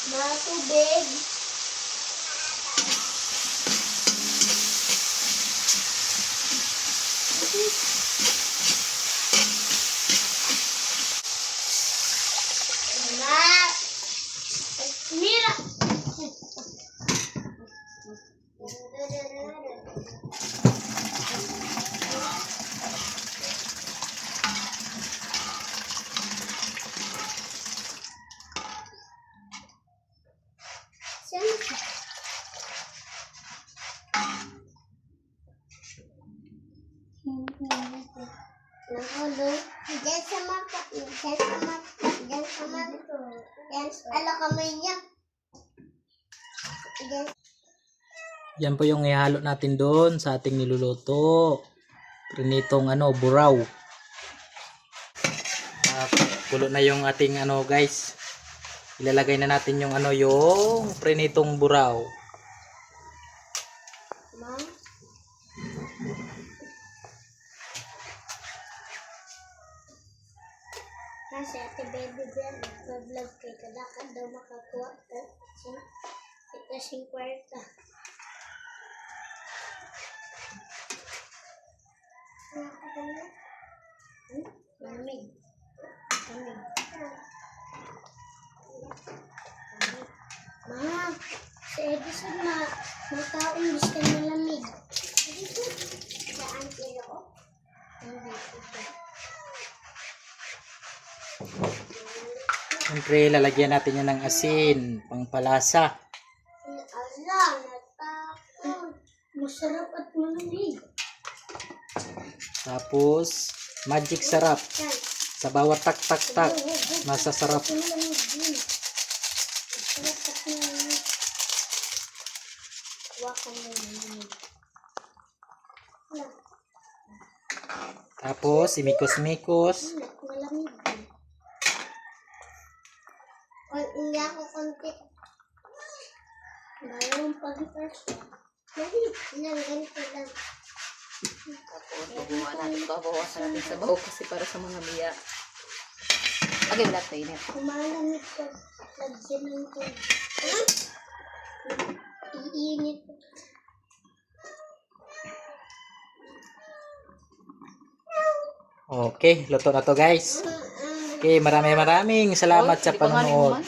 Na tubig. Mira. Yan po yung ihalo natin doon sa ating niluluto. Prinitong buraw. Kulo na yung ating guys. Ilalagay na natin yung yung prinitong buraw. Kasi ate baby bear, nag-vlog kay kadakad daw makakuha ka. Kasing kwarta. Lamig. Ma, si Edison may taong gusto na lamig. Saan kilo? Siyempre, lalagyan natin yan ng asin, pangpalasa. Ala, natakot. Masarap at malamig. Tapos, magic sarap. Sa bawat tak-tak-tak, masasarap. Tapos, imikos-mikos. Malamig. Hindi ako konti. Mayroong pag-first. Ganito lang. Tapos, babawasan natin sa baho kasi para sa mga biya. Okay, wala tayo na. Kumalamig ko. Lagyan ng tubig. Iinit. Okay, luto na to guys. Okay, maraming salamat sa panonood.